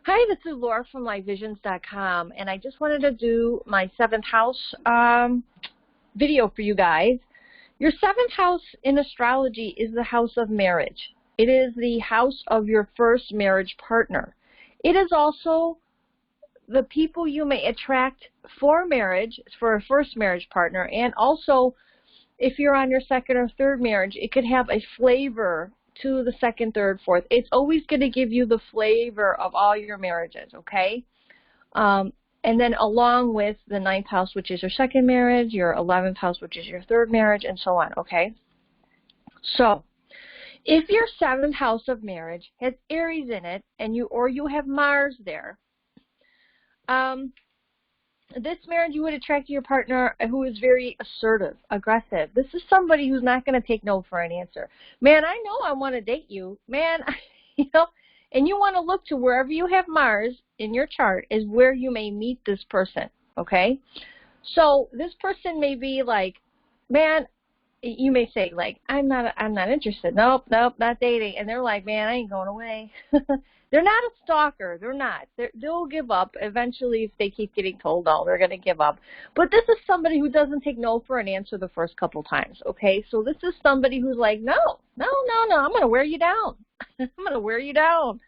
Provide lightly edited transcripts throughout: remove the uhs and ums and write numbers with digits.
Hi, this is Laura from LiveVisions.com, and I just wanted to do my 7th house video for you guys. Your 7th house in astrology is the house of marriage. It is the house of your first marriage partner. It is also the people you may attract for marriage, for a first marriage partner, and also if you're on your 2nd or 3rd marriage, it could have a flavor to the 2nd, 3rd, 4th. It's always going to give you the flavor of all your marriages, okay? And then along with the 9th house, which is your 2nd marriage, your 11th house, which is your 3rd marriage, and so on, okay? So, if your 7th house of marriage has Aries in it, and you have Mars there, this marriage, you would attract your partner who is very assertive, aggressive. This is somebody who's not going to take no for an answer. Man, I know I want to date you. Man, and you want to look to wherever you have Mars in your chart is where you may meet this person, okay? So this person may be like, man, you may say like, I'm not interested. Nope, not dating. And they're like, man, I ain't going away. They're not a stalker. They're not. They'll give up eventually if they keep getting told no. They're going to give up. But this is somebody who doesn't take no for an answer the first couple times, okay? So this is somebody who's like, no. I'm going to wear you down. I'm going to wear you down.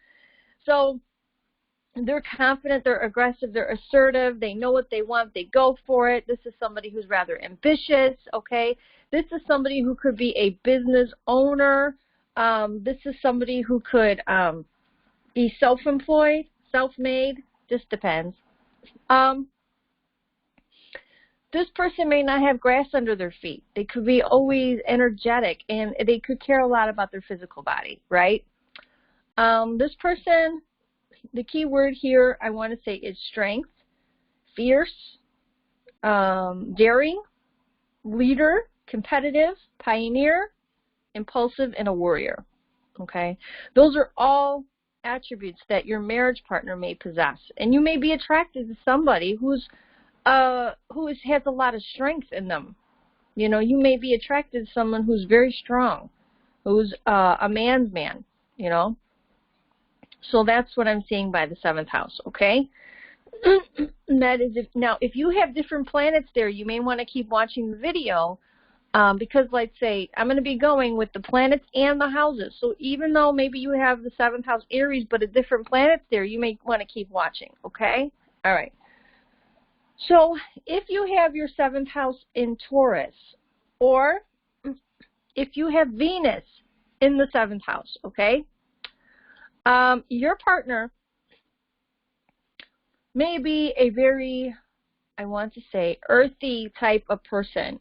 So they're confident. They're aggressive. They're assertive. They know what they want. They go for it. This is somebody who's rather ambitious, okay? This is somebody who could be a business owner. This is somebody who could be self-employed, self-made, just depends. This person may not have grass under their feet. They could be always energetic, and they could care a lot about their physical body, right? This person, the key word here I want to say is strength, fierce, daring, leader, competitive, pioneer, impulsive, and a warrior, okay? Those are all attributes that your marriage partner may possess, and you may be attracted to somebody who has a lot of strength in them. You may be attracted to someone who's very strong, who's a man's man. So that's what I'm seeing by the 7th house. Okay. That is if you have different planets there, you may want to keep watching the video. Because, let's say, I'm going to be going with the planets and the houses. So even though maybe you have the 7th house Aries, but a different planets there, you may want to keep watching, okay? All right. So if you have your 7th house in Taurus, or if you have Venus in the 7th house, okay, your partner may be a very, I want to say, earthy type of person.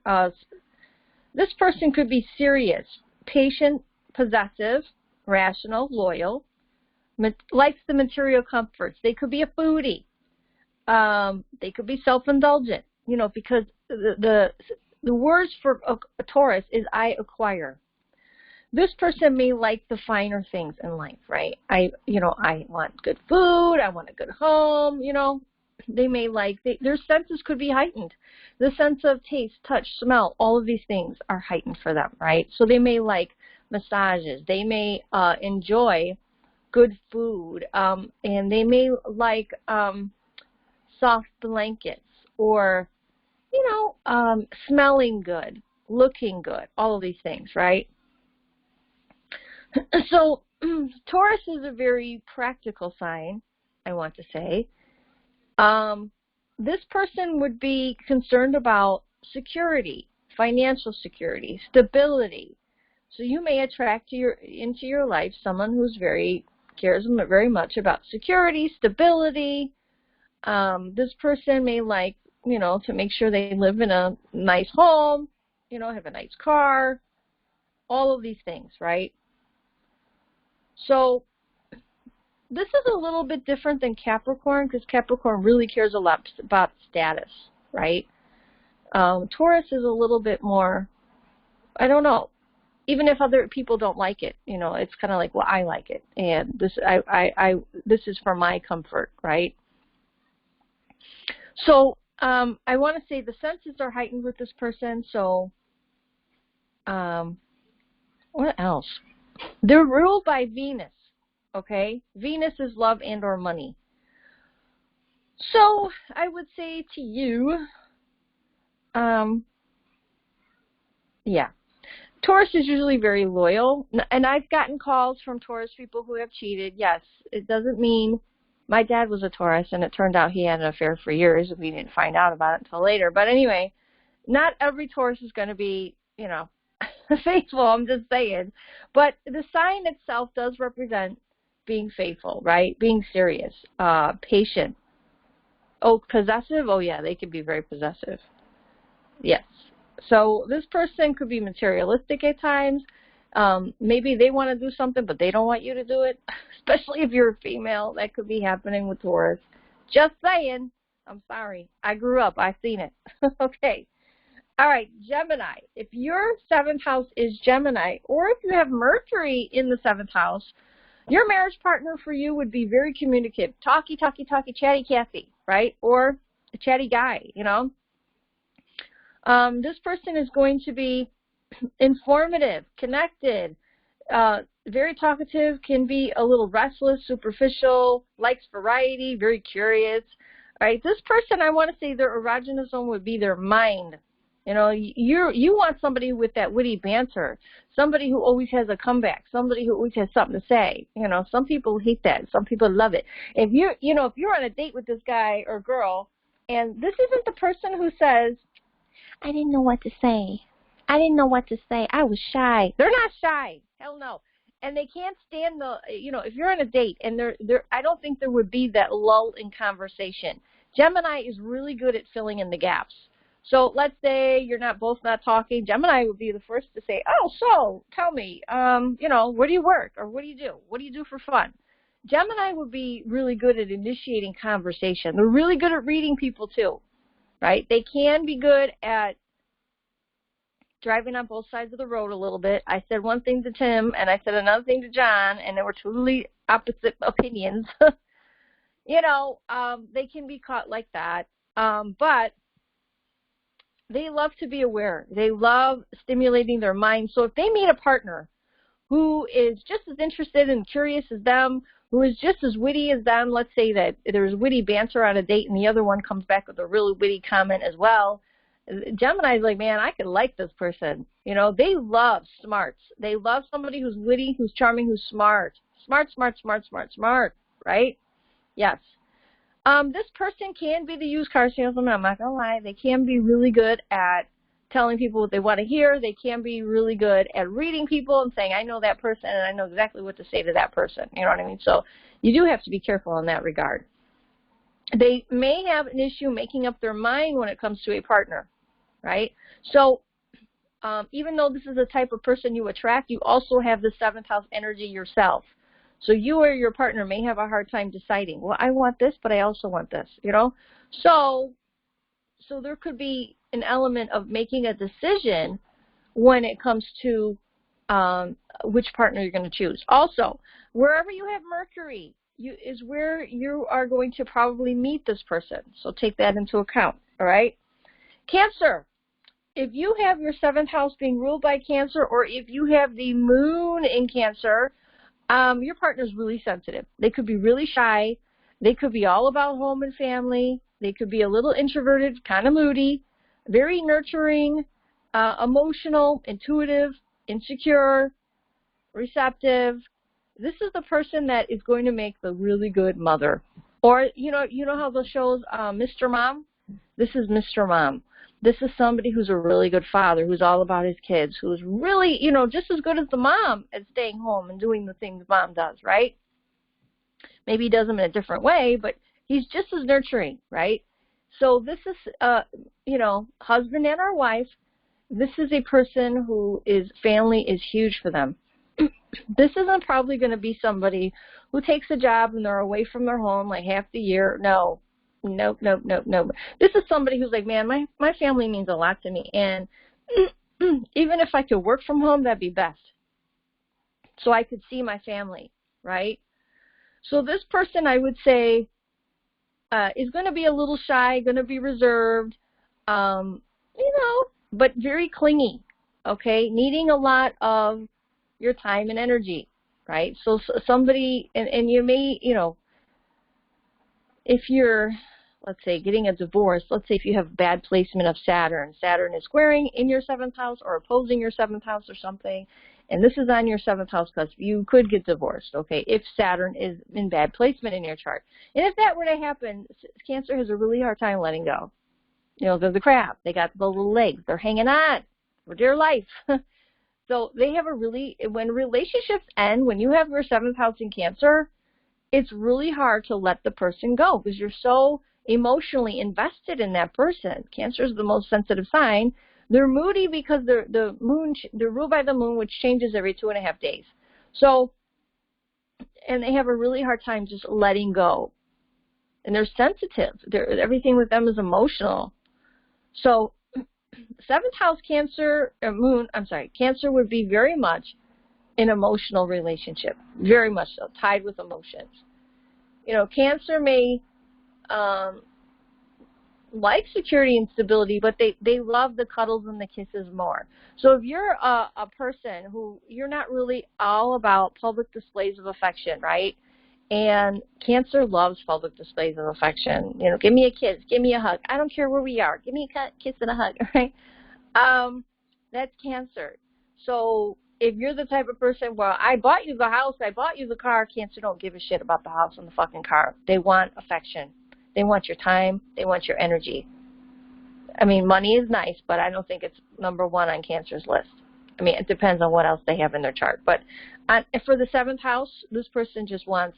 This person could be serious, patient, possessive, rational, loyal, likes the material comforts. They could be a foodie. They could be self-indulgent, because the words for a Taurus is I acquire. This person may like the finer things in life, right? I want good food. I want a good home, They may like, their senses could be heightened. The sense of taste, touch, smell, all of these things are heightened for them, right? So they may like massages. They may enjoy good food. And they may like soft blankets or, smelling good, looking good, all of these things, right? So Taurus is a very practical sign, I want to say. This person would be concerned about security, financial security, stability. So you may attract into your life someone who's cares very much about security, stability. This person may like, to make sure they live in a nice home, have a nice car, all of these things, right? So this is a little bit different than Capricorn, because Capricorn really cares a lot about status, right? Taurus is a little bit more, I don't know, even if other people don't like it, it's kind of like, well, I like it, and this is for my comfort, right? So I want to say the senses are heightened with this person. So what else? They're ruled by Venus. Okay, Venus is love and or money. So I would say to you, yeah, Taurus is usually very loyal, and I've gotten calls from Taurus people who have cheated. Yes, it doesn't mean my dad was a Taurus, and it turned out he had an affair for years. We didn't find out about it until later. But anyway, not every Taurus is going to be, faithful. I'm just saying. But the sign itself does represent being faithful, right? Being serious, patient. Oh, possessive? Oh, yeah, they can be very possessive. Yes. So this person could be materialistic at times. Maybe they want to do something, but they don't want you to do it, especially if you're a female. That could be happening with Taurus. Just saying. I'm sorry. I grew up. I've seen it. Okay. All right, Gemini. If your 7th house is Gemini, or if you have Mercury in the 7th house, your marriage partner for you would be very communicative. Talky, chatty Cathy, right? Or a chatty guy, This person is going to be informative, connected, very talkative, can be a little restless, superficial, likes variety, very curious. Right? This person, I want to say their erogenous zone would be their mind. You want somebody with that witty banter, somebody who always has a comeback, somebody who always has something to say. Some people hate that, some people love it. If you're on a date with this guy or girl, and this isn't the person who says, I didn't know what to say. I didn't know what to say. I was shy. They're not shy. Hell no. And they can't stand if you're on a date and I don't think there would be that lull in conversation. Gemini is really good at filling in the gaps. So let's say you're both not talking. Gemini would be the first to say, oh, so tell me, where do you work or what do you do? What do you do for fun? Gemini would be really good at initiating conversation. They're really good at reading people too, right? They can be good at driving on both sides of the road a little bit. I said one thing to Tim and I said another thing to John, and they were totally opposite opinions. They can be caught like that. But they love to be aware. They love stimulating their mind. So if they meet a partner who is just as interested and curious as them, who is just as witty as them, let's say that there's witty banter on a date and the other one comes back with a really witty comment as well, Gemini's like, man, I could like this person. They love smarts. They love somebody who's witty, who's charming, who's smart. Smart, right? Yes. This person can be the used car salesman. I'm not going to lie. They can be really good at telling people what they want to hear. They can be really good at reading people and saying, I know that person and I know exactly what to say to that person. You know what I mean? So you do have to be careful in that regard. They may have an issue making up their mind when it comes to a partner, right? So even though this is the type of person you attract, you also have the 7th house energy yourself. So you or your partner may have a hard time deciding, well, I want this, but I also want this, So there could be an element of making a decision when it comes to which partner you're going to choose. Also, wherever you have Mercury is where you are going to probably meet this person. So take that into account, all right? Cancer. If you have your 7th house being ruled by Cancer, or if you have the moon in Cancer, your partner's really sensitive. They could be really shy. They could be all about home and family. They could be a little introverted, kind of moody, very nurturing, emotional, intuitive, insecure, receptive. This is the person that is going to make the really good mother. Or, you know how the show's Mr. Mom? This is Mr. Mom. This is somebody who's a really good father, who's all about his kids, who's really, just as good as the mom at staying home and doing the things mom does, right? Maybe he does them in a different way, but he's just as nurturing, right? So this is, husband and our wife. This is a person who family is huge for them. This isn't probably going to be somebody who takes a job and they're away from their home like half the year. No. Nope. This is somebody who's like, man, my family means a lot to me. And even if I could work from home, that'd be best. So I could see my family, right? So this person, I would say, is going to be a little shy, going to be reserved, but very clingy, okay? Needing a lot of your time and energy, right? So somebody, and you may, if you're let's say getting a divorce, let's say if you have bad placement of Saturn, Saturn is squaring in your 7th house or opposing your 7th house or something, and this is on your 7th house cusp, you could get divorced, okay, if Saturn is in bad placement in your chart. And if that were to happen, Cancer has a really hard time letting go. You know, they're the crab. They got the little legs. They're hanging on for dear life. So they have a really, when relationships end, when you have your 7th house in Cancer, it's really hard to let the person go because you're so emotionally invested in that person. Cancer is the most sensitive sign. They're moody because they're ruled by the moon, which changes every 2.5 days. So, and they have a really hard time just letting go. And they're sensitive. Everything with them is emotional. So 7th house Cancer, Cancer would be very much an emotional relationship, very much so, tied with emotions. You know, Cancer may like security and stability, but they love the cuddles and the kisses more. So if you're a person who you're not really all about public displays of affection, right? And Cancer loves public displays of affection. You know, give me a kiss, give me a hug. I don't care where we are. Give me a kiss and a hug, right? That's Cancer. So if you're the type of person, well, I bought you the house, I bought you the car, Cancer don't give a shit about the house and the fucking car. They want affection. They want your time. They want your energy. I mean, money is nice, but I don't think it's number 1 on Cancer's list. I mean, it depends on what else they have in their chart. But for the 7th house, this person just wants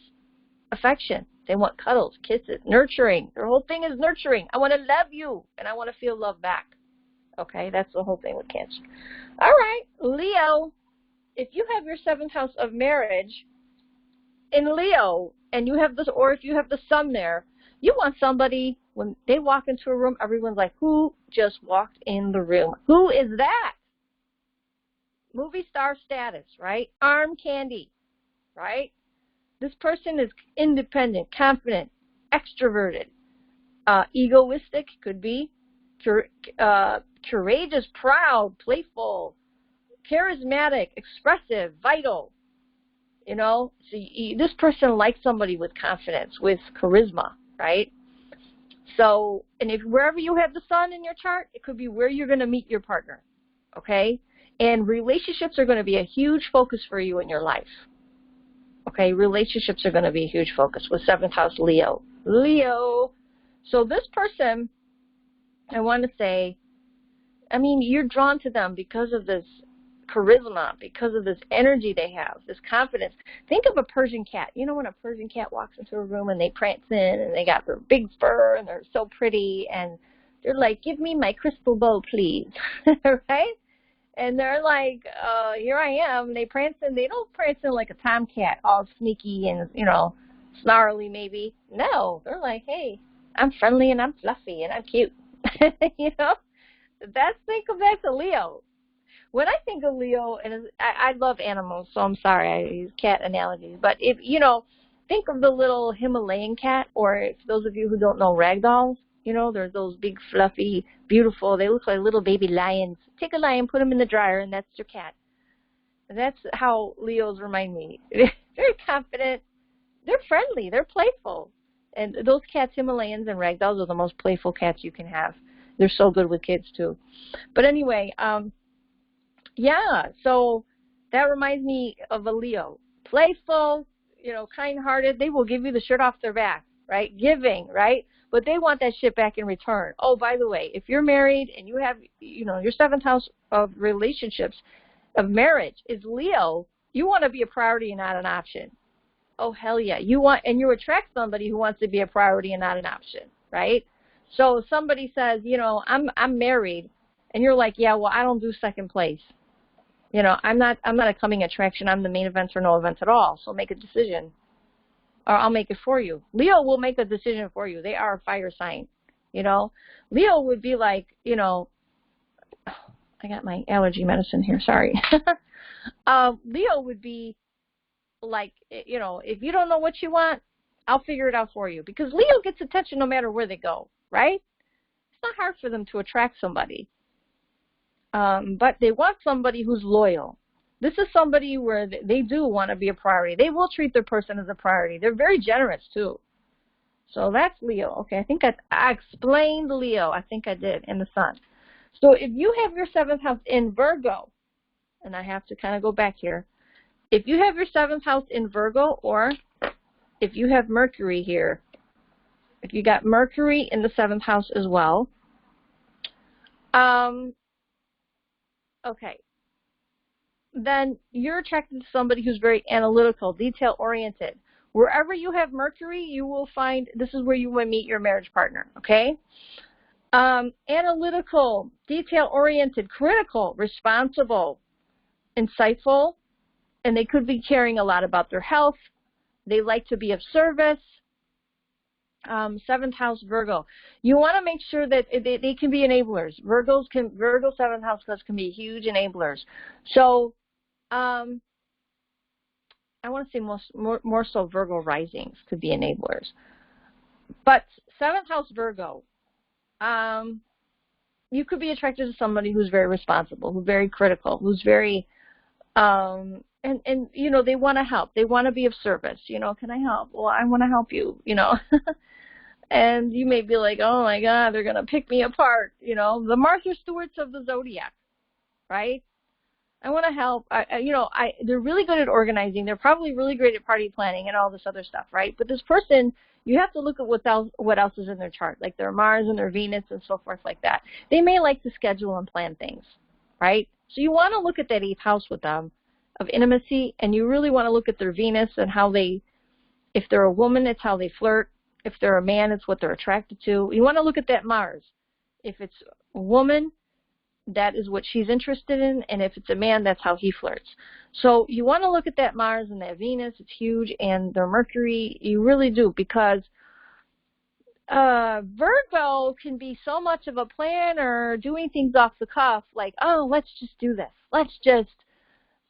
affection. They want cuddles, kisses, nurturing. Their whole thing is nurturing. I want to love you, and I want to feel love back. Okay, that's the whole thing with Cancer. All right, Leo, if you have your 7th house of marriage in Leo, and you have this, or if you have the sun there, you want somebody, when they walk into a room, everyone's like, who just walked in the room? Who is that? Movie star status, right? Arm candy, right? This person is independent, confident, extroverted, egoistic, could be, courageous, proud, playful, charismatic, expressive, vital. You know, so this person likes somebody with confidence, with charisma, right? So, and if wherever you have the sun in your chart, it could be where you're going to meet your partner, okay? And relationships are going to be a huge focus for you in your life. Okay, relationships are going to be a huge focus with 7th house Leo. Leo. So this person, I want to say, I mean, you're drawn to them because of this charisma, because of this energy they have, this confidence. Think of a Persian cat. You know when a Persian cat walks into a room and they prance in and they got their big fur and they're so pretty and they're like, give me my crystal bow, please. Right? And they're like, here I am. They prance in. They don't prance in like a tomcat, all sneaky and, you know, snarly maybe. No, they're like, hey, I'm friendly and I'm fluffy and I'm cute. You know, think of that to Leo. When I think of Leo, and I love animals, so I'm sorry I use cat analogies, but if, you know, think of the little Himalayan cat, or if those of you who don't know ragdolls, you know, there's those big, fluffy, beautiful, they look like little baby lions. Take a lion, put them in the dryer, and that's your cat. And that's how Leos remind me. They're very confident. They're friendly. They're playful. And those cats, Himalayans and ragdolls, are the most playful cats you can have. They're so good with kids, too. But anyway, yeah, so that reminds me of a Leo. Playful, you know, kind-hearted. They will give you the shirt off their back, right? Giving, right? But they want that shit back in return. Oh, by the way, if you're married and you have, you know, your 7th house of relationships, of marriage is Leo, you want to be a priority and not an option. Oh, hell yeah. You attract somebody who wants to be a priority and not an option, right? So if somebody says, you know, I'm married, and you're like, yeah, well, I don't do second place. You know, I'm not a coming attraction. I'm the main event or no event at all. So make a decision, or I'll make it for you. Leo will make a decision for you. They are a fire sign. You know, Leo would be like, you know, I got my allergy medicine here. Sorry. Leo would be like, you know, if you don't know what you want, I'll figure it out for you. Because Leo gets attention no matter where they go, right? It's not hard for them to attract somebody. But they want somebody who's loyal. This is somebody where they do want to be a priority. They will treat their person as a priority. They're very generous, too. So that's Leo. Okay, I think I explained Leo. I think I did, in the sun. So if you have your 7th house in Virgo, and I have to kind of go back here. If you have your 7th house in Virgo, or if you have Mercury here, if you got Mercury in the 7th house as well, okay, then you're attracted to somebody who's very analytical, detail-oriented. Wherever you have Mercury, you will find this is where you will meet your marriage partner, okay? Analytical, detail-oriented, critical, responsible, insightful, and they could be caring a lot about their health. They like to be of service. 7th house Virgo. You want to make sure that they can be enablers. Virgo 7th house can be huge enablers. So I want to say more so Virgo risings could be enablers. But 7th house Virgo, you could be attracted to somebody who's very responsible, who's very critical, who's very and you know, they want to help. They want to be of service. You know, can I help? Well, I want to help you, you know. And you may be like, oh my God, they're going to pick me apart. You know, the Martha Stewarts of the zodiac, right? I want to help. They're really good at organizing. They're probably really great at party planning and all this other stuff, right? But this person, you have to look at what else is in their chart, like their Mars and their Venus and so forth like that. They may like to schedule and plan things, right? So you want to look at that 8th house with them of intimacy, and you really want to look at their Venus and how they, if they're a woman, it's how they flirt. If they're a man, it's what they're attracted to. You want to look at that Mars. If it's a woman, that is what she's interested in, and if it's a man, that's how he flirts. So you want to look at that Mars and that Venus. It's huge, and their Mercury, you really do, because Virgo can be so much of a planner, doing things off the cuff, like, oh, let's just do this. Let's just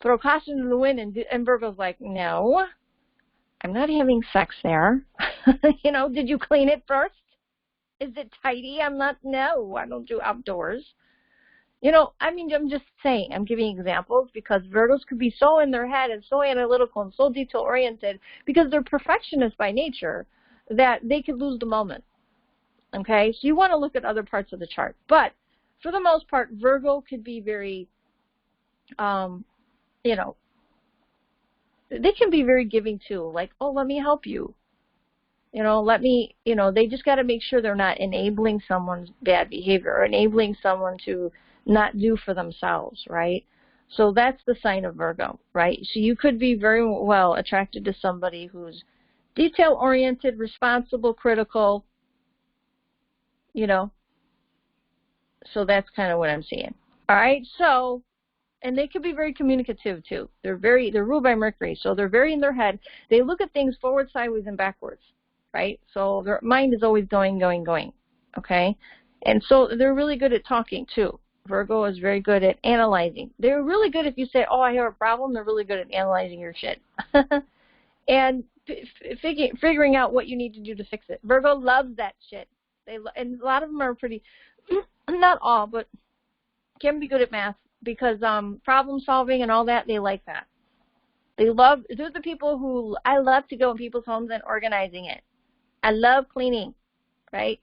throw caution to the wind, and Virgo's like, no, I'm not having sex there. You know, did you clean it first? Is it tidy? No, I don't do outdoors. You know, I mean, I'm just saying, I'm giving examples because Virgos could be so in their head and so analytical and so detail-oriented because they're perfectionists by nature that they could lose the moment. Okay? So you want to look at other parts of the chart. But for the most part, Virgo could be very, you know, they can be very giving too. Like, oh, let me help you. You know, they just got to make sure they're not enabling someone's bad behavior or enabling someone to not do for themselves, right? So that's the sign of Virgo, right? So you could be very well attracted to somebody who's detail-oriented, responsible, critical, you know. So that's kind of what I'm seeing. All right, so, and they could be very communicative too. They're ruled by Mercury, so they're very in their head. They look at things forward, sideways, and backwards, right? So their mind is always going, okay? And so they're really good at talking too. Virgo is very good at analyzing. They're really good if you say, oh, I have a problem. They're really good at analyzing your shit. And figuring out what you need to do to fix it. Virgo loves that shit. And a lot of them are pretty, not all, but can be good at math because problem solving and all that, they like that. They're the people who, I love to go in people's homes and organizing it. I love cleaning, right?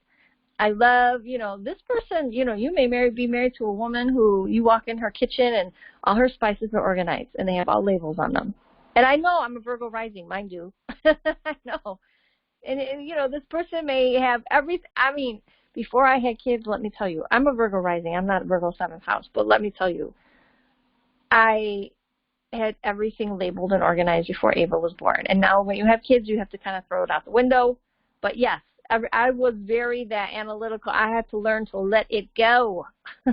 I love, you know, this person, you know, you may be married to a woman who you walk in her kitchen and all her spices are organized and they have all labels on them. And I know I'm a Virgo rising, mine do. I know. And, you know, this person may have everything. I mean, before I had kids, let me tell you, I'm a Virgo rising. I'm not a Virgo 7th house, but let me tell you, I had everything labeled and organized before Ava was born. And now when you have kids, you have to kind of throw it out the window. But yes, I was very that analytical. I had to learn to let it go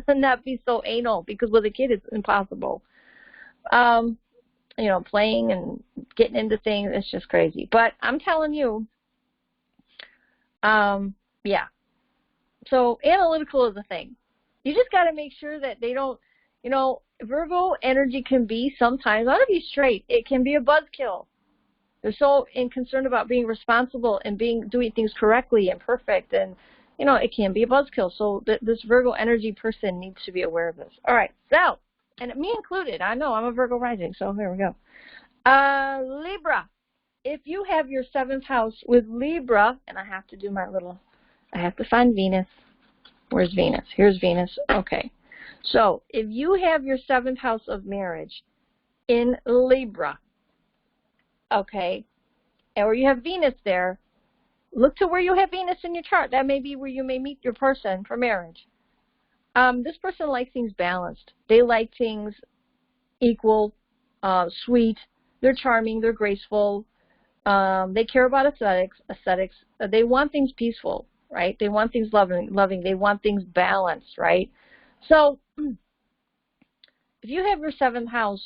and not be so anal because with a kid, it's impossible. You know, playing and getting into things, it's just crazy. But I'm telling you, yeah. So analytical is a thing. You just got to make sure that they don't, you know, Virgo energy can be sometimes, I want to be straight, it can be a buzzkill. They're so concerned about being responsible and doing things correctly and perfect, and you know it can be a buzzkill. So this Virgo energy person needs to be aware of this. All right, so and me included. I know I'm a Virgo rising, so here we go. Libra. if you have your 7th house with Libra, and I have to do my little, I have to find Venus. Where's Venus? Here's Venus. Okay. So if you have your 7th house of marriage in Libra, okay, or you have Venus there, look to where you have Venus in your chart. That may be where you may meet your person for marriage. This person likes things balanced. They like things equal, sweet. They're charming. They're graceful. They care about aesthetics. They want things peaceful, right? They want things loving. They want things balanced, right? So if you have your 7th house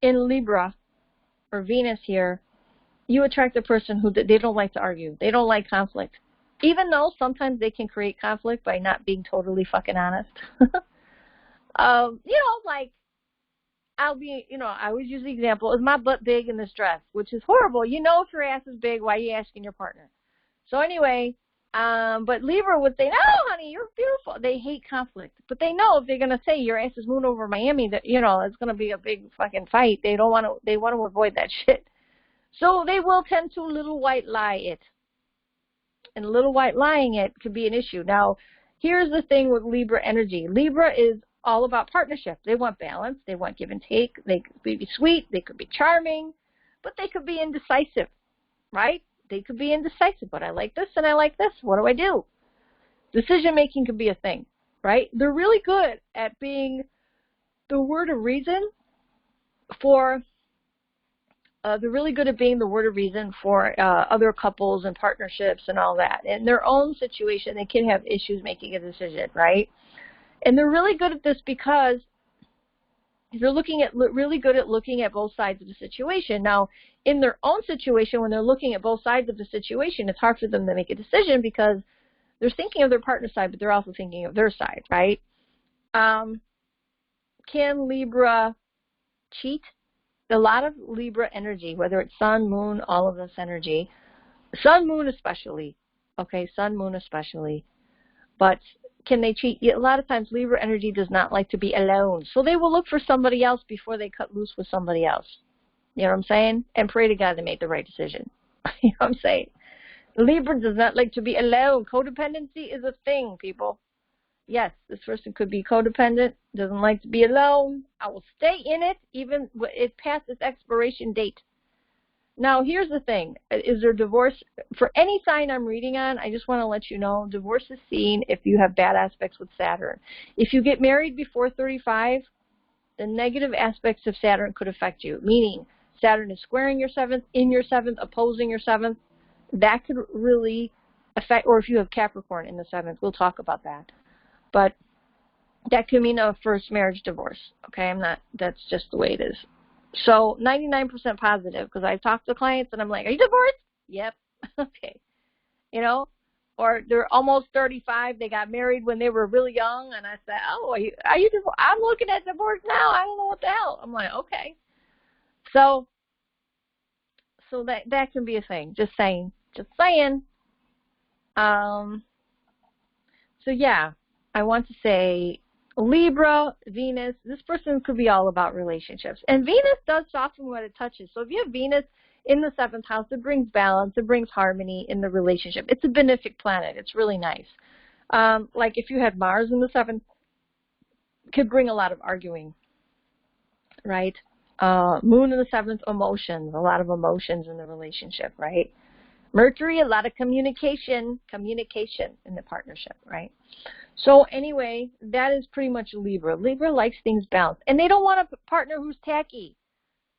in Libra or Venus here, you attract a person who they don't like to argue. They don't like conflict. Even though sometimes they can create conflict by not being totally fucking honest. Like, I always use the example, is my butt big in this dress? Which is horrible. You know, if your ass is big, why are you asking your partner? So anyway, but Libra would say, no, honey, you're beautiful. They hate conflict. But they know if they're going to say your ass is moving over Miami, that, it's going to be a big fucking fight. They want to avoid that shit. So they will tend to little white lie it. And little white lying it could be an issue. Now, here's the thing with Libra energy. Libra is all about partnership. They want balance. They want give and take. They could be sweet. They could be charming. But they could be indecisive, right? They could be indecisive. But I like this and I like this. What do I do? Decision making could be a thing, right? They're really good at being the word of reason for they're really good at being the word of reason for other couples and partnerships and all that. In their own situation, they can have issues making a decision, right? And they're really good at this because they're really good at looking at both sides of the situation. Now, in their own situation, when they're looking at both sides of the situation, it's hard for them to make a decision because they're thinking of their partner's side, but they're also thinking of their side, right? Can Libra cheat? A lot of Libra energy, whether it's sun, moon, all of this energy, sun, moon especially, okay, sun, moon especially, but can they cheat? A lot of times Libra energy does not like to be alone, so they will look for somebody else before they cut loose with somebody else. You know what I'm saying? And pray to God they make the right decision. You know what I'm saying? Libra does not like to be alone. Codependency is a thing, people. Yes, this person could be codependent, doesn't like to be alone. I will stay in it even it past its expiration date. Now, here's the thing. Is there divorce? For any sign I'm reading on, I just want to let you know, divorce is seen if you have bad aspects with Saturn. If you get married before 35, the negative aspects of Saturn could affect you, meaning Saturn is squaring your 7th, in your 7th, opposing your 7th. That could really affect, or if you have Capricorn in the 7th, we'll talk about that. But that could mean a first marriage divorce, okay? That's just the way it is. So 99% positive, because I've talked to clients and I'm like, are you divorced? Yep. Okay. Or they're almost 35. They got married when they were really young. And I said, oh, are you divorced? I'm looking at divorce now. I don't know what the hell. I'm like, okay. So that can be a thing. Just saying. So yeah. I want to say Libra, Venus, this person could be all about relationships. And Venus does soften what it touches. So if you have Venus in the 7th house, it brings balance, it brings harmony in the relationship. It's a benefic planet. It's really nice. Like if you had Mars in the 7th, it could bring a lot of arguing, right? Moon in the 7th, emotions, a lot of emotions in the relationship, right? Mercury, a lot of communication in the partnership, right? So anyway, that is pretty much Libra. Libra likes things balanced. And they don't want a partner who's tacky.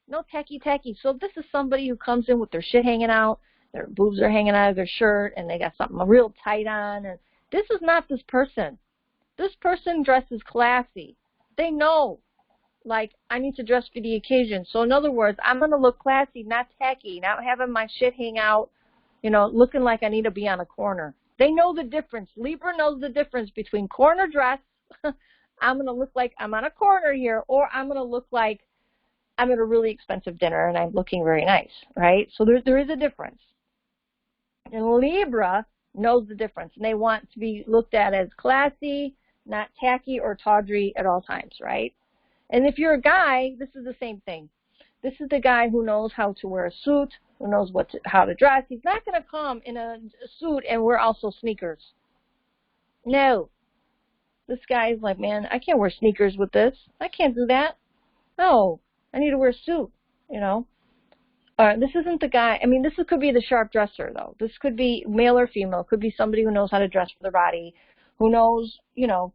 No tacky. So this is somebody who comes in with their shit hanging out, their boobs are hanging out of their shirt, and they got something real tight on. And this is not this person. This person dresses classy. They know, like, I need to dress for the occasion. So in other words, I'm going to look classy, not tacky, not having my shit hang out, looking like I need to be on a corner. They know the difference. Libra knows the difference between corner dress, I'm going to look like I'm on a corner here, or I'm going to look like I'm at a really expensive dinner and I'm looking very nice, right? So there is a difference. And Libra knows the difference, and they want to be looked at as classy, not tacky or tawdry at all times, right? And if you're a guy, this is the same thing. This is the guy who knows how to wear a suit, who knows how to dress. He's not going to come in a suit and wear also sneakers. No. This guy's like, man, I can't wear sneakers with this. I can't do that. No, I need to wear a suit, you know. This isn't the guy. I mean, this could be the sharp dresser, though. This could be male or female. It could be somebody who knows how to dress for their body, who knows, you know,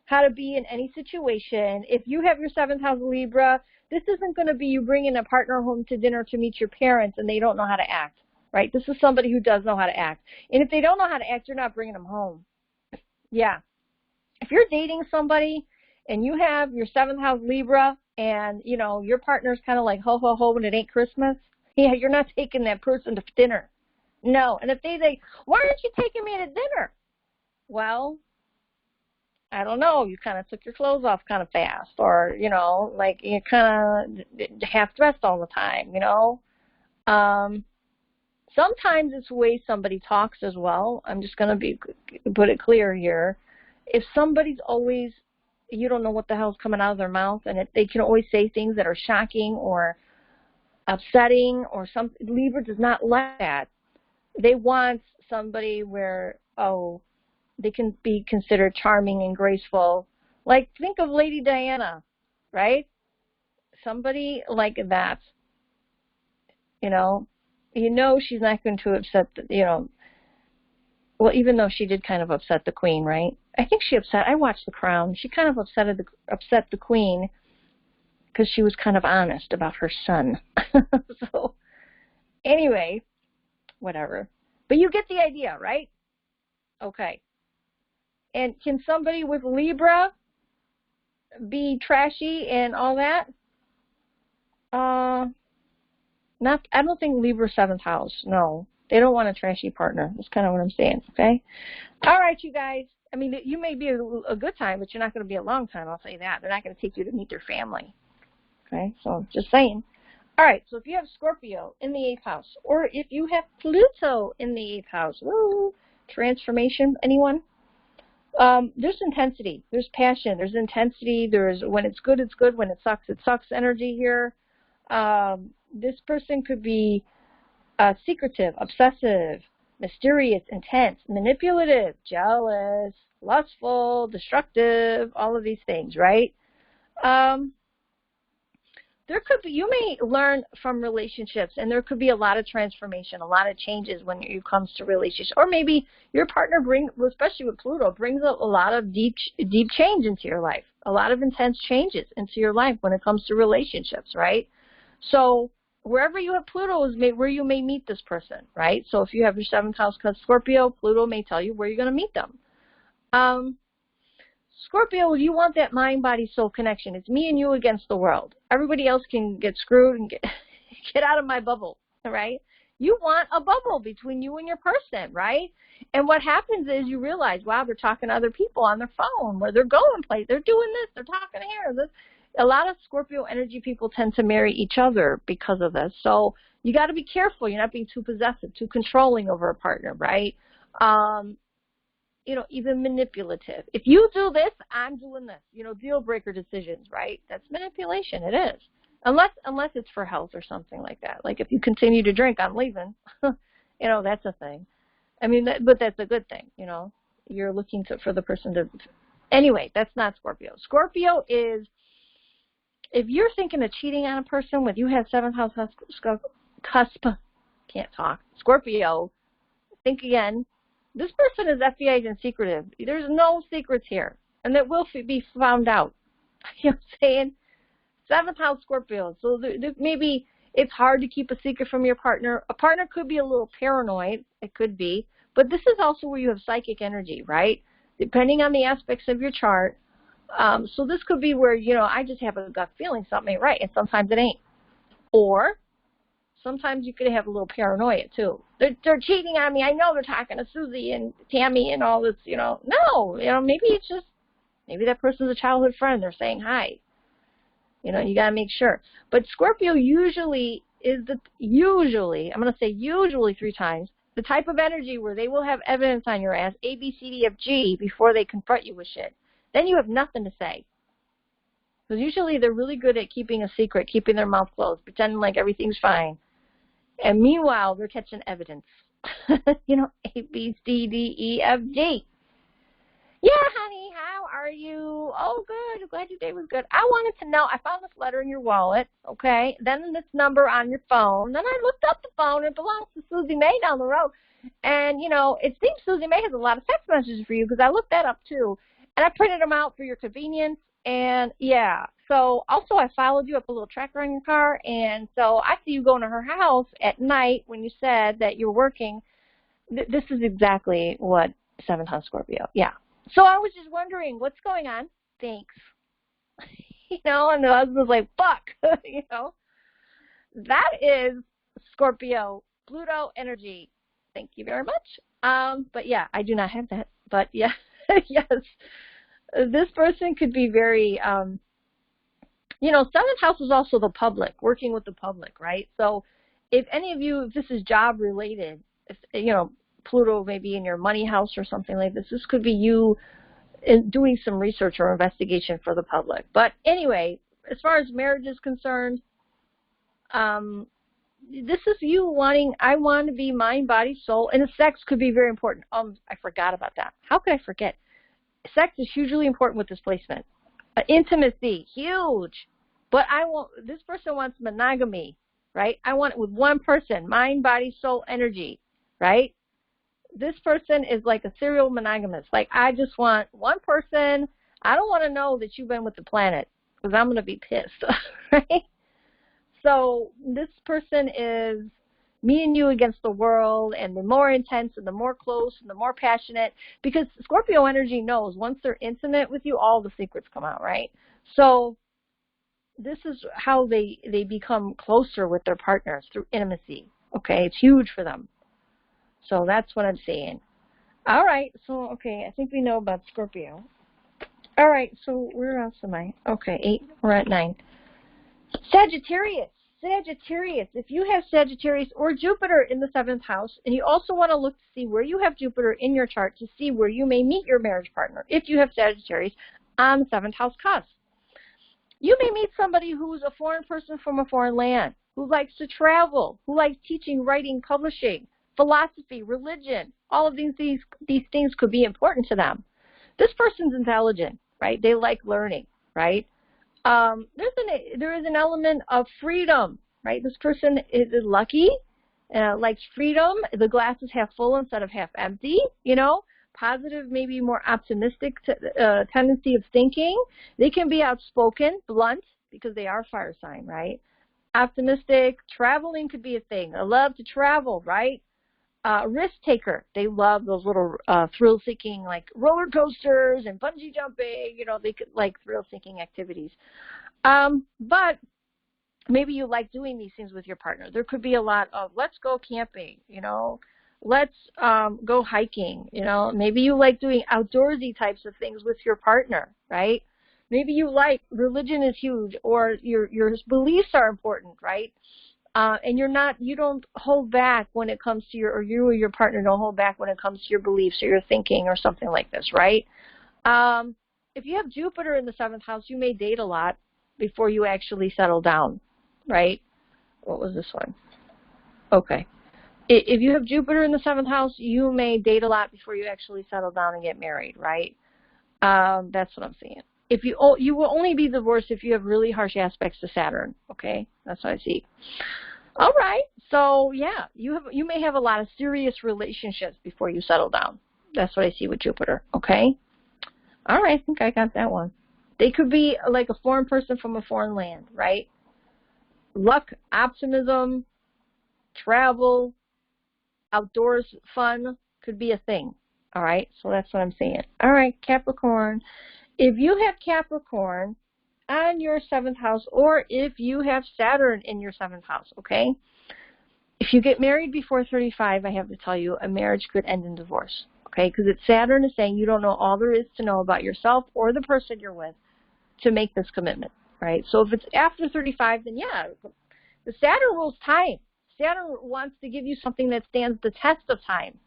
how to be in any situation. If you have your 7th house Libra, this isn't going to be you bringing a partner home to dinner to meet your parents and they don't know how to act, right? This is somebody who does know how to act. And if they don't know how to act, you're not bringing them home. Yeah. If you're dating somebody and you have your 7th house Libra and, you know, your partner's kind of like ho, ho, ho when it ain't Christmas, yeah, you're not taking that person to dinner. No. And if they say, why aren't you taking me to dinner? Well, I don't know. You kind of took your clothes off kind of fast, or, you know, like you're kind of half-dressed all the time, you know. Sometimes it's the way somebody talks as well. I'm just going to put it clear here. If somebody's always, you don't know what the hell's coming out of their mouth, and they can always say things that are shocking or upsetting or something. Libra does not like that. They want somebody where, oh, they can be considered charming and graceful. Like, think of Lady Diana, right? Somebody like that. You know she's not going to upset, well, even though she did kind of upset the queen, right? I think I watched The Crown. She kind of upset the queen because she was kind of honest about her son. So, anyway, whatever. But you get the idea, right? Okay. And can somebody with Libra be trashy and all that? I don't think Libra 7th house. No, they don't want a trashy partner. That's kind of what I'm saying. Okay. All right, you guys. I mean, you may be a good time, but you're not going to be a long time. I'll say that. They're not going to take you to meet their family. Okay. So just saying. All right. So if you have Scorpio in the 8th house, or if you have Pluto in the 8th house, woo, transformation. Anyone? There's intensity, there's passion, there's intensity, there's when it's good, when it sucks energy here. This person could be secretive, obsessive, mysterious, intense, manipulative, jealous, lustful, destructive, all of these things, right? You may learn from relationships, and there could be a lot of transformation, a lot of changes when it comes to relationships. Or maybe your partner especially with Pluto, brings up a lot of deep change into your life, a lot of intense changes into your life when it comes to relationships, right? So wherever you have Pluto is where you may meet this person, right? So if you have your 7th house Scorpio, Pluto may tell you where you're going to meet them. Scorpio, you want that mind-body-soul connection. It's me and you against the world. Everybody else can get screwed and get out of my bubble, right? You want a bubble between you and your person, right? And what happens is you realize, wow, they're talking to other people on their phone, where they're going places, they're doing this, they're talking here. This. A lot of Scorpio energy people tend to marry each other because of this. So you got to be careful. You're not being too possessive, too controlling over a partner, right? Even manipulative. If you do this, I'm doing this. Deal breaker decisions, right? That's manipulation. It is. Unless it's for health or something like that. Like if you continue to drink, I'm leaving. That's a thing. I mean, but that's a good thing. You're looking for the person to. Anyway, that's not Scorpio. Scorpio is, if you're thinking of cheating on a person you have 7th house cusp, can't talk. Scorpio, think again. This person is FBI agent secretive. There's no secrets here. And that will be found out. You know what I'm saying? 7th house Scorpio. So maybe it's hard to keep a secret from your partner. A partner could be a little paranoid. It could be. But this is also where you have psychic energy, right? Depending on the aspects of your chart. So this could be where, I just have a gut feeling something ain't right. And sometimes it ain't. Or sometimes you could have a little paranoia, too. They're cheating on me. I know they're talking to Susie and Tammy and all this, No, maybe it's just, maybe that person's a childhood friend. They're saying hi. You got to make sure. But Scorpio usually is I'm going to say usually 3 times, the type of energy where they will have evidence on your ass, A, B, C, D, F, G, before they confront you with shit. Then you have nothing to say. Because usually they're really good at keeping a secret, keeping their mouth closed, pretending like everything's fine. And meanwhile, they're catching evidence. You know, A, B, C, D, E, F, G. Yeah, honey, how are you? Oh, good. I'm glad your day was good. I wanted to know, I found this letter in your wallet, okay? Then this number on your phone. Then I looked up the phone. It belongs to Susie May down the road. And, you know, it seems Susie May has a lot of text messages for you because I looked that up, too. And I printed them out for your convenience. And, yeah. So, also, I followed you up a little tracker on your car. And so I see you going to her house at night when you said that you're working. This is exactly what 7th house Scorpio. Yeah. So I was just wondering, what's going on? Thanks. You know, and the husband's like, fuck. You know, that is Scorpio, Pluto energy. Thank you very much. But yeah, I do not have that. But yeah, yes, this person could be very, you know, 7th house is also the public, working with the public, right? So if any of you, if this is job related, if, you know, Pluto may be in your money house or something like this. This could be you doing some research or investigation for the public. But anyway, as far as marriage is concerned, this is you wanting, I want to be mind, body, soul, and sex could be very important. I forgot about that. How could I forget? Sex is hugely important with this placement. Intimacy, huge. But this person wants monogamy, right? I want it with one person, mind, body, soul, energy, right? This person is like a serial monogamous. Like, I just want one person. I don't want to know that you've been with the planet because I'm going to be pissed, right? So this person is me and you against the world, and the more intense and the more close and the more passionate, because Scorpio energy knows once they're intimate with you, all the secrets come out, right? So this is how they become closer with their partners, through intimacy, okay? It's huge for them. So that's what I'm saying. All right. So, okay, I think we know about Scorpio. All right. So where else am I? Okay, 8. We're at 9. Sagittarius. Sagittarius. If you have Sagittarius or Jupiter in the 7th house, and you also want to look to see where you have Jupiter in your chart to see where you may meet your marriage partner, if you have Sagittarius on the 7th house cusp. You may meet somebody who's a foreign person from a foreign land, who likes to travel, who likes teaching, writing, publishing, philosophy, religion. All of these things could be important to them. This person's intelligent, right? They like learning, right? There is an element of freedom, right? This person is lucky, likes freedom. The glass is half full instead of half empty, you know. Positive, maybe more optimistic tendency of thinking. They can be outspoken, blunt, because they are fire sign, right? Optimistic, traveling could be a thing. I love to travel, right? Risk taker. They love those little thrill-seeking, like roller coasters and bungee jumping. You know, they could like thrill-seeking activities. But maybe you like doing these things with your partner. There could be a lot of, let's go camping, you know, let's go hiking, you know. Maybe you like doing outdoorsy types of things with your partner, right? Maybe you like, religion is huge, or your beliefs are important, right? And you don't hold back when it comes to you or your partner don't hold back when it comes to your beliefs or your thinking or something like this, right? If you have Jupiter in the 7th house, you may date a lot before you actually settle down, right? What was this one? Okay. If you have Jupiter in the 7th house, you may date a lot before you actually settle down and get married, right? That's what I'm saying. If you will only be divorced if you have really harsh aspects to Saturn, okay? That's what I see. All right. So, yeah, you may have a lot of serious relationships before you settle down. That's what I see with Jupiter, okay? All right, I think I got that one. They could be like a foreign person from a foreign land, right? Luck, optimism, travel, outdoors fun could be a thing, all right? So that's what I'm saying. All right, Capricorn. If you have Capricorn on your 7th house, or if you have Saturn in your 7th house, okay? If you get married before 35, I have to tell you, a marriage could end in divorce, okay? Because Saturn is saying you don't know all there is to know about yourself or the person you're with to make this commitment, right? So if it's after 35, then yeah, the Saturn rules time. Saturn wants to give you something that stands the test of time.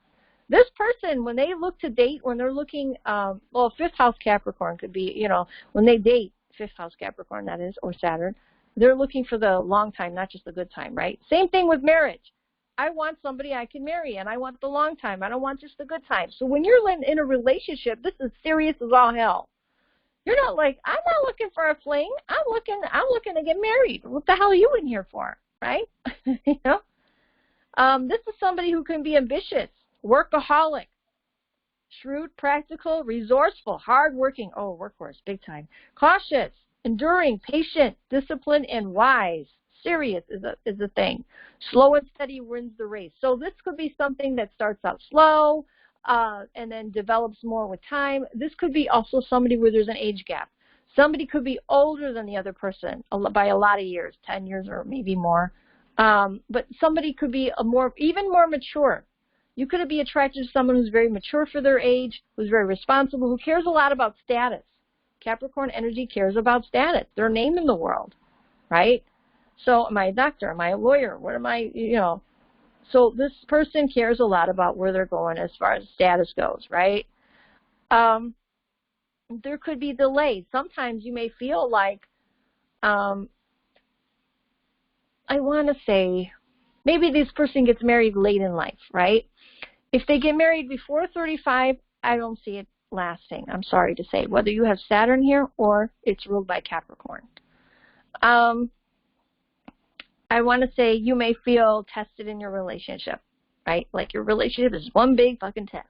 This person, when they look to date, when they're looking, well, 5th house Capricorn could be, you know, when they date, 5th house Capricorn, that is, or Saturn, they're looking for the long time, not just the good time, right? Same thing with marriage. I want somebody I can marry, and I want the long time. I don't want just the good time. So when you're in a relationship, this is serious as all hell. You're not like, I'm not looking for a fling. I'm looking to get married. What the hell are you in here for, right? You know? This is somebody who can be ambitious, workaholic, shrewd, practical, resourceful, hardworking. Oh, workhorse, big time. Cautious, enduring, patient, disciplined, and wise. Serious is a thing. Slow and steady wins the race. So this could be something that starts out slow and then develops more with time. This could be also somebody where there's an age gap. Somebody could be older than the other person by a lot of years, 10 years or maybe more. But somebody could be even more mature. You could be attracted to someone who's very mature for their age, who's very responsible, who cares a lot about status. Capricorn energy cares about status, their name in the world, right? So am I a doctor? Am I a lawyer? What am I, you know? So this person cares a lot about where they're going as far as status goes, right? There could be delays. Sometimes you may feel like, I want to say, maybe this person gets married late in life, right? If they get married before 35, I don't see it lasting. I'm sorry to say, whether you have Saturn here or it's ruled by Capricorn. I want to say you may feel tested in your relationship, right? Like your relationship is one big fucking test.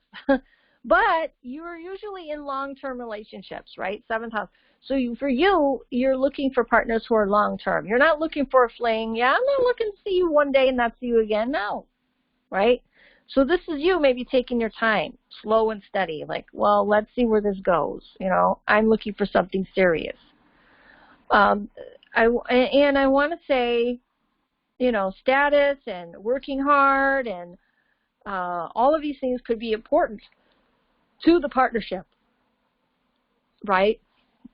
But you're usually in long-term relationships, right? Seventh house. So for you, you're looking for partners who are long-term. You're not looking for a fling. Yeah, I'm not looking to see you one day and not see you again. No, right? So this is you maybe taking your time, slow and steady. Like, well, let's see where this goes. You know, I'm looking for something serious. I want to say, you know, status and working hard and all of these things could be important to the partnership, right?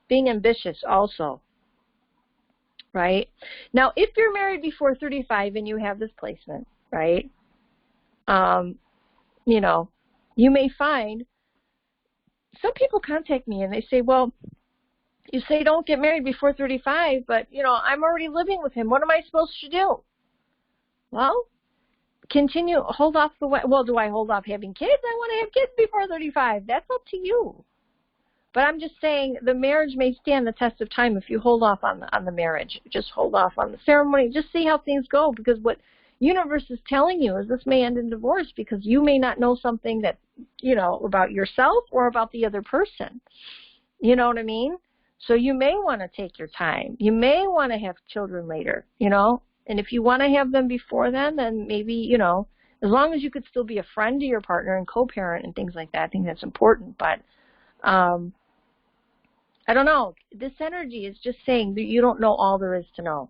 Being ambitious also, right? Now, if you're married before 35 and you have this placement, right, you know, you may find some people contact me and they say, well, you say don't get married before 35, but, you know, I'm already living with him. What am I supposed to do? Well, hold off well, do I hold off having kids? I want to have kids before 35. That's up to you. But I'm just saying the marriage may stand the test of time if you hold off on the marriage. Just hold off on the ceremony. Just see how things go, because what universe is telling you is this may end in divorce because you may not know something that, you know, about yourself or about the other person. You know what I mean? So you may want to take your time. You may want to have children later, you know. And if you want to have them before then maybe, you know, as long as you could still be a friend to your partner and co-parent and things like that, I think that's important. But I don't know. This energy is just saying that you don't know all there is to know.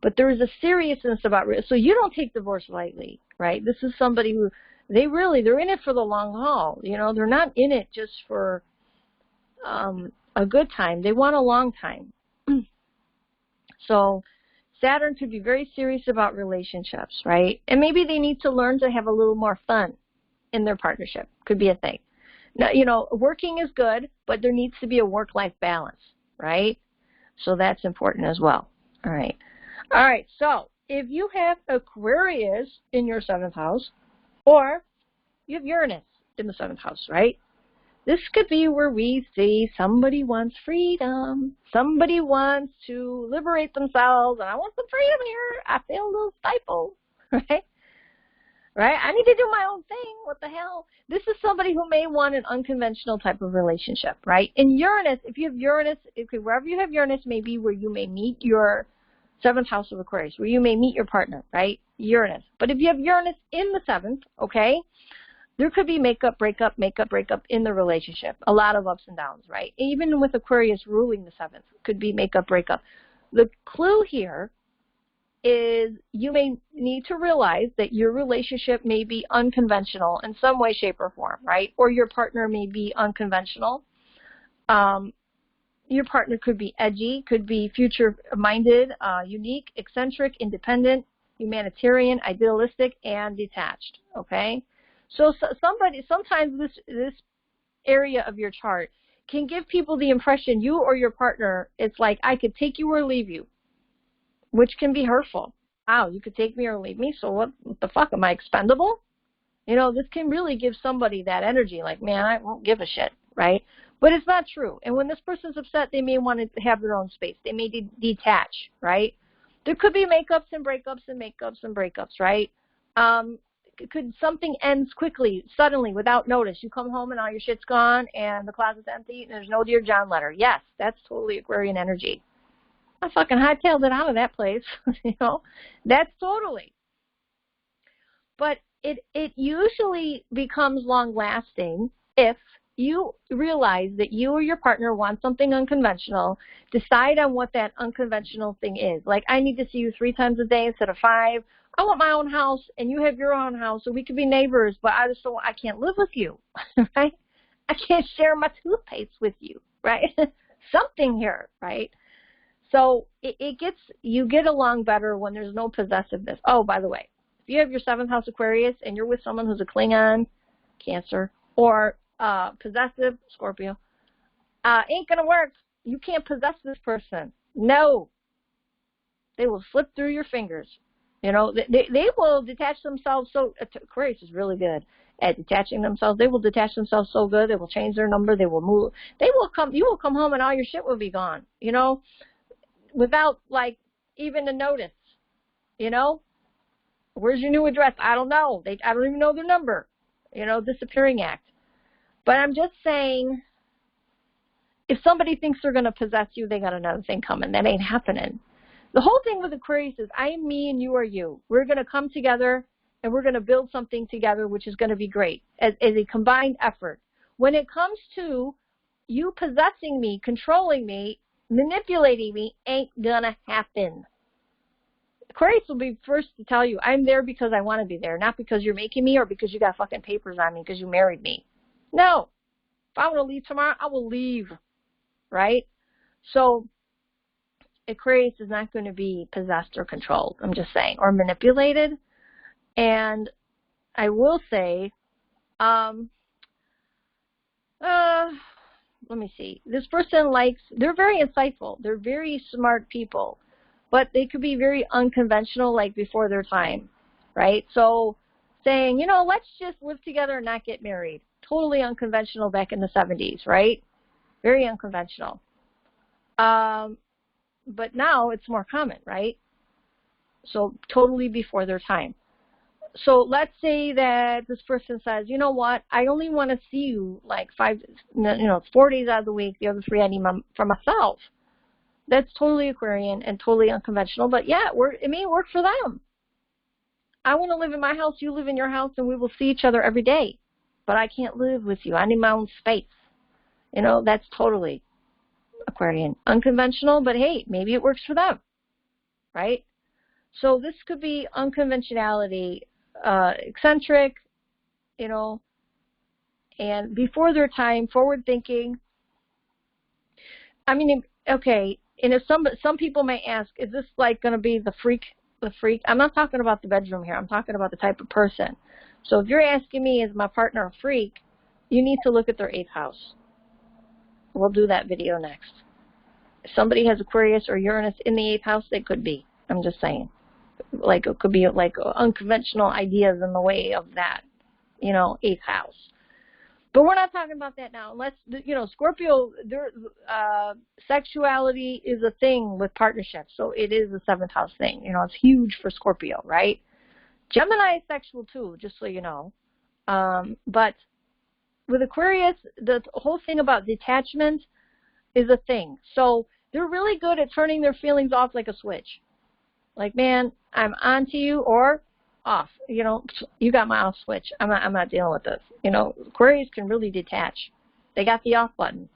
But there is a seriousness about it. So you don't take divorce lightly, right? This is somebody who, they're in it for the long haul. You know, they're not in it just for a good time. They want a long time. So Saturn could be very serious about relationships, right? And maybe they need to learn to have a little more fun in their partnership. Could be a thing. Now, you know, working is good, but there needs to be a work-life balance, right? So that's important as well. All right. All right. So if you have Aquarius in your 7th house, or you have Uranus in the 7th house, right? This could be where we see somebody wants freedom. Somebody wants to liberate themselves, and I want some freedom here. I feel a little stifled, right? Right? I need to do my own thing. What the hell? This is somebody who may want an unconventional type of relationship, right? In Uranus, if you have Uranus, wherever you have Uranus may be where you may meet your 7th house of Aquarius, where you may meet your partner, right? Uranus. But if you have Uranus in the 7th, okay, there could be makeup, breakup in the relationship. A lot of ups and downs, right? Even with Aquarius ruling the 7th, could be makeup, breakup. The clue here is you may need to realize that your relationship may be unconventional in some way, shape, or form, right? Or your partner may be unconventional. Your partner could be edgy, could be future-minded, unique, eccentric, independent, humanitarian, idealistic, and detached, okay? So sometimes this area of your chart can give people the impression you or your partner, it's like, I could take you or leave you, which can be hurtful. wow, you could take me or leave me, so what the fuck, am I expendable? You know, this can really give somebody that energy, like, man, I won't give a shit, right? But it's not true. And when this person's upset, they may want to have their own space. They may detach, right? There could be makeups and breakups and makeups and breakups, right? Could something ends quickly, suddenly, without notice? You come home and all your shit's gone and the closet's empty and there's no Dear John letter. Yes, that's totally Aquarian energy. I fucking hightailed it out of that place, you know? That's totally. But it usually becomes long-lasting if you realize that you or your partner want something unconventional. Decide on what that unconventional thing is. Like, I need to see you 3 times a day instead of 5. I want my own house, and you have your own house, so we could be neighbors, but I can't live with you, right? I can't share my toothpaste with you, right? Something here, right? So you get along better when there's no possessiveness. Oh, by the way, if you have your 7th house Aquarius and you're with someone who's a Klingon, Cancer, or possessive, Scorpio, ain't going to work. You can't possess this person. No. They will slip through your fingers. You know, they will detach themselves. So Aquarius is really good at detaching themselves. They will detach themselves so good. They will change their number. They will move. You will come home and all your shit will be gone, you know, without, like, even a notice, you know. Where's your new address? I don't know. I don't even know their number. You know, disappearing act. But I'm just saying, if somebody thinks they're going to possess you, they got another thing coming. That ain't happening. The whole thing with Aquarius is I am me and you are you. We're going to come together and we're going to build something together, which is going to be great as a combined effort. When it comes to you possessing me, controlling me, manipulating me, ain't going to happen. Aquarius will be first to tell you, I'm there because I want to be there, not because you're making me or because you got fucking papers on me because you married me. No. If I want to leave tomorrow, I will leave, right? So Aquarius is not going to be possessed or controlled, I'm just saying, or manipulated. And I will say, let me see. This person they're very insightful. They're very smart people, but they could be very unconventional, like before their time, right? So saying, you know, let's just live together and not get married. Totally unconventional back in the 70s, right? Very unconventional. But now it's more common, right? So totally before their time. So let's say that this person says, you know what, I only want to see you like 4 days out of the week. The other 3 I need for myself. That's totally Aquarian and totally unconventional. But yeah, it may work for them. I want to live in my house, you live in your house, and we will see each other every day. But I can't live with you. I need my own space. You know, that's totally Aquarian. Unconventional, but hey, maybe it works for them, right? So this could be unconventionality, eccentric, you know, and before their time, forward thinking. I mean, okay, and if some people may ask, is this like going to be the freak? I'm not talking about the bedroom here. I'm talking about the type of person. So if you're asking me, is my partner a freak, you need to look at their 8th house. We'll do that video next. If somebody has Aquarius or Uranus in the 8th house, they could be. I'm just saying. Like, it could be like unconventional ideas in the way of that, you know, 8th house. But we're not talking about that now. Unless, you know, Scorpio, sexuality is a thing with partnerships. So it is a 7th house thing. You know, it's huge for Scorpio, right? Gemini is sexual too, just so you know. But with Aquarius, the whole thing about detachment is a thing. So they're really good at turning their feelings off like a switch. Like, man, I'm on to you, or off. You know, you got my off switch. I'm not dealing with this. You know, Aquarius can really detach. They got the off button.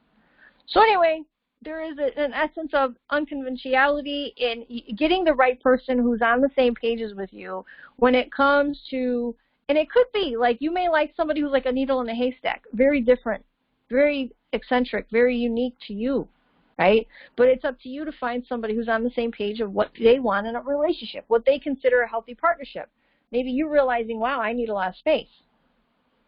So anyway, there is an essence of unconventionality in getting the right person who's on the same pages with you when it comes to, and it could be like you may like somebody who's like a needle in a haystack, very different, very eccentric, very unique to you, right? But it's up to you to find somebody who's on the same page of what they want in a relationship, what they consider a healthy partnership. Maybe you're realizing, wow, I need a lot of space,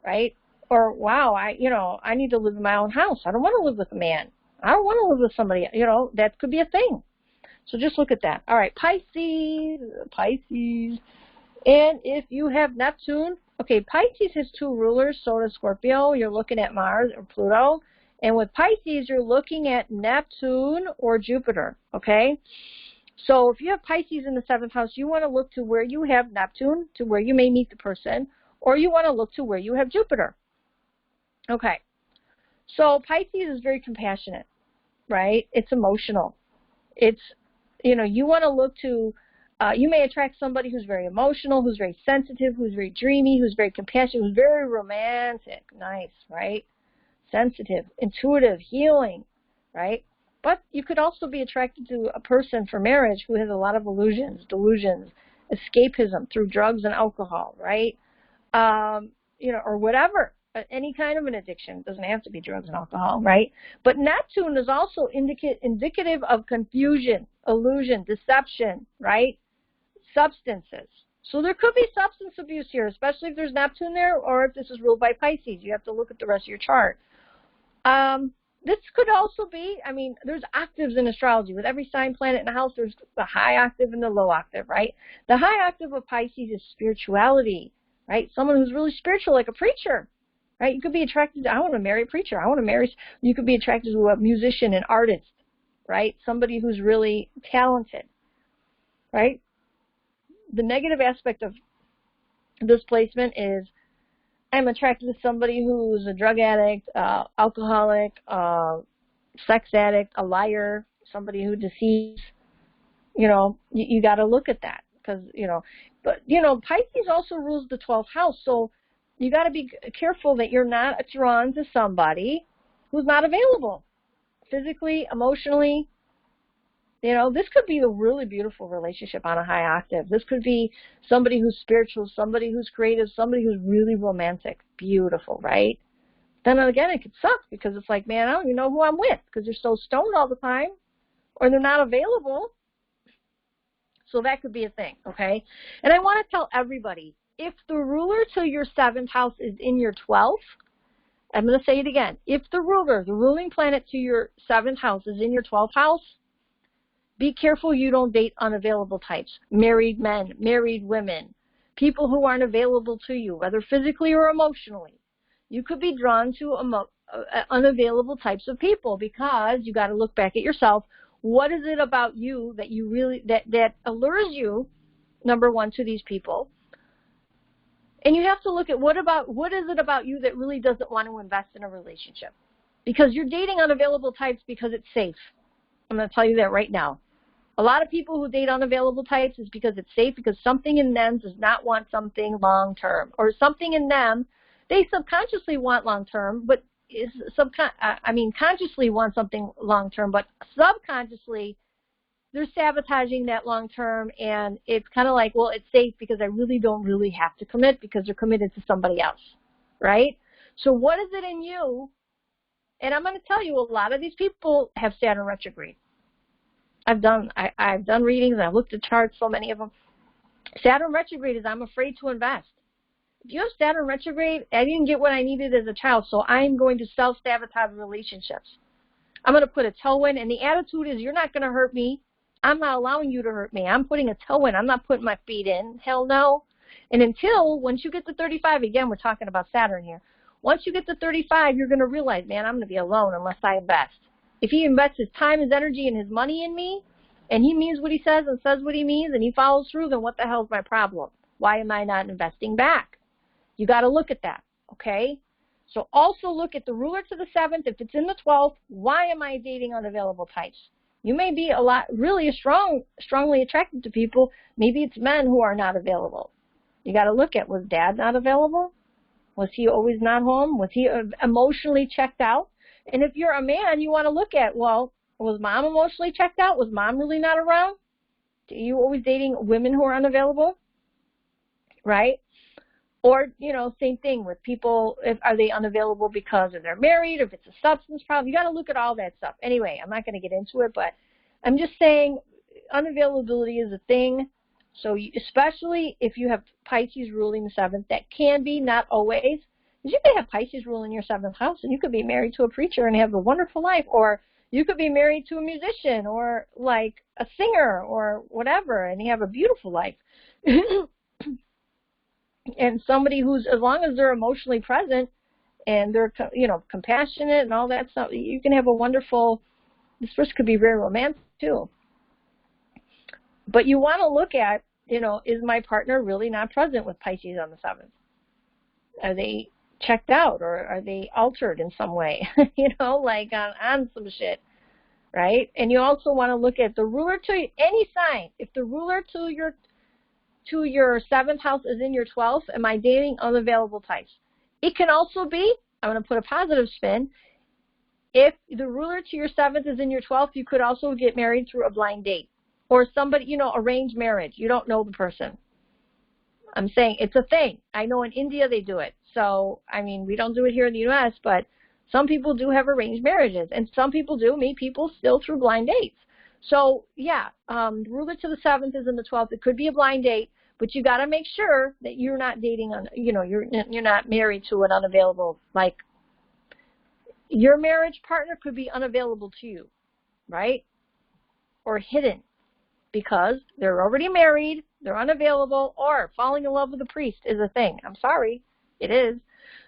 right? Or, wow, I need to live in my own house. I don't want to live with a man. I don't want to live with somebody. You know, that could be a thing. So just look at that. All right, Pisces. And if you have Neptune, okay, Pisces has 2 rulers, so does Scorpio. You're looking at Mars or Pluto. And with Pisces, you're looking at Neptune or Jupiter, okay? So if you have Pisces in the 7th house, you want to look to where you have Neptune, to where you may meet the person, or you want to look to where you have Jupiter. Okay. So Pisces is very compassionate, right? It's emotional. It's, you know, you want to look to, you may attract somebody who's very emotional, who's very sensitive, who's very dreamy, who's very compassionate, who's very romantic. Nice, right? Sensitive, intuitive, healing, right? But you could also be attracted to a person for marriage who has a lot of illusions, delusions, escapism through drugs and alcohol, right? You know, or whatever, any kind of an addiction. It doesn't have to be drugs and alcohol, right? But Neptune is also indicative of confusion, illusion, deception, right? Substances. So there could be substance abuse here, especially if there's Neptune there, or if this is ruled by Pisces. You have to look at the rest of your chart. This could also be, I mean, there's octaves in astrology. With every sign, planet, and house, there's the high octave and the low octave, right? The high octave of Pisces is spirituality, right? Someone who's really spiritual, like a preacher, right? You could be attracted to, I want to marry a preacher. I want to marry, you could be attracted to a musician, an artist, right? Somebody who's really talented, right? The negative aspect of this placement is I'm attracted to somebody who's a drug addict, alcoholic, sex addict, a liar, somebody who deceives. You know, you got to look at that because, you know, but, you know, Pisces also rules the 12th house. So you got to be careful that you're not drawn to somebody who's not available physically, emotionally. You know, this could be a really beautiful relationship on a high octave. This could be somebody who's spiritual, somebody who's creative, somebody who's really romantic. Beautiful, right? Then again, it could suck because it's like, man, I don't even know who I'm with because they're so stoned all the time or they're not available. So that could be a thing, okay? And I want to tell everybody, if the ruler to your 7th house is in your 12th, I'm going to say it again. If the ruler, the ruling planet to your 7th house is in your 12th house, be careful you don't date unavailable types, married men, married women, people who aren't available to you, whether physically or emotionally. You could be drawn to unavailable types of people because you got to look back at yourself. What is it about you that you really, that allures you, number one, to these people? And you have to look at what is it about you that really doesn't want to invest in a relationship? Because you're dating unavailable types because it's safe. I'm going to tell you that right now. A lot of people who date unavailable types is because it's safe, because something in them does not want something long-term. Or something in them, they subconsciously want long-term, but consciously want something long-term, but subconsciously they're sabotaging that long-term, and it's kind of like, well, it's safe because I really don't really have to commit because they're committed to somebody else, right? So what is it in you? And I'm going to tell you, a lot of these people have Saturn retrograde. I've done readings, and I've looked at charts, so many of them. Saturn retrograde is I'm afraid to invest. If you have Saturn retrograde, I didn't get what I needed as a child, so I'm going to self-sabotage relationships. I'm going to put a toe in, and the attitude is, you're not going to hurt me. I'm not allowing you to hurt me. I'm putting a toe in. I'm not putting my feet in. Hell no. And once you get to 35, again, we're talking about Saturn here. Once you get to 35, you're going to realize, man, I'm going to be alone unless I invest. If he invests his time, his energy, and his money in me, and he means what he says and says what he means, and he follows through, then what the hell is my problem? Why am I not investing back? You got to look at that, okay? So also look at the ruler to the 7th. If it's in the 12th, why am I dating unavailable types? You may be strongly attracted to people. Maybe it's men who are not available. You got to look at, was dad not available? Was he always not home? Was he emotionally checked out? And if you're a man, you want to look at, well, was mom emotionally checked out? Was mom really not around? Are you always dating women who are unavailable? Right? Or, you know, same thing with people, are they unavailable because they're married, or if it's a substance problem? You got to look at all that stuff. Anyway, I'm not going to get into it, but I'm just saying unavailability is a thing. So especially if you have Pisces ruling the 7th, that can be, not always. Because you could have Pisces ruling your 7th house, and you could be married to a preacher and have a wonderful life, or You could be married to a musician or like a singer or whatever, and you have a beautiful life. And somebody who's, as long as they're emotionally present and they're, you know, compassionate and all that stuff, you can have a wonderful, this person could be very romantic too. But you want to look at, you know, is my partner really not present with Pisces on the 7th? Are they checked out, or are they altered in some way? You know, like on some shit, right? And you also want to look at the ruler to any sign. If the ruler to your 7th house is in your 12th, am I dating unavailable types? It can also be, I'm going to put a positive spin, if the ruler to your 7th is in your 12th, you could also get married through a blind date. Or somebody, you know, arranged marriage. You don't know the person. I'm saying it's a thing. I know in India they do it. So, I mean, we don't do it here in the U.S., but some people do have arranged marriages. And some people do meet people still through blind dates. So, yeah, ruler to the 7th is in the 12th. It could be a blind date, but you got to make sure that you're not dating on, you know, you're not married to an unavailable, like, your marriage partner could be unavailable to you, right? Or hidden, because they're already married, they're unavailable, or falling in love with a priest is a thing. I'm sorry, it is.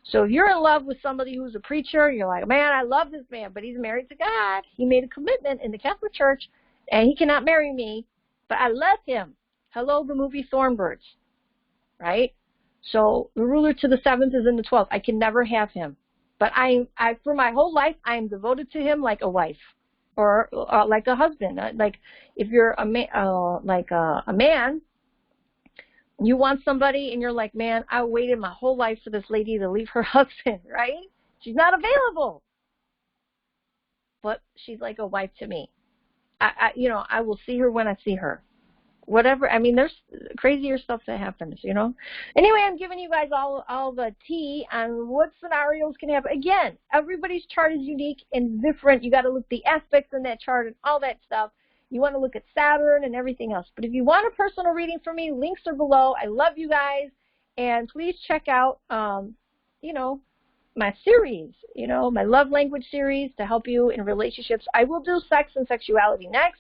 So if you're in love with somebody who's a preacher, you're like, man, I love this man, but he's married to God. He made a commitment in the Catholic Church, and he cannot marry me, but I love him. Hello, the movie Thornbirds, right? So the ruler to the 7th is in the 12th. I can never have him. But I for my whole life, I am devoted to him like a wife. Or like a husband. Like if you're a man, you want somebody and you're like, man, I waited my whole life for this lady to leave her husband, right? She's not available, but she's like a wife to me. You know, I will see her when I see her. Whatever. I mean, there's crazier stuff that happens, you know. Anyway, I'm giving you guys all the tea on what scenarios can happen. Again, everybody's chart is unique and different. You got to look at the aspects in that chart and all that stuff. You want to look at Saturn and everything else. But if you want a personal reading from me, links are below. I love you guys. And please check out, you know, my series, you know, my love language series to help you in relationships. I will do sex and sexuality next.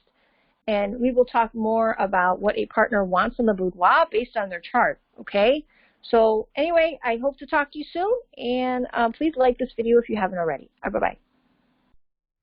And we will talk more about what a partner wants in the boudoir based on their chart, okay? So anyway, I hope to talk to you soon. And please like this video if you haven't already. Bye-bye.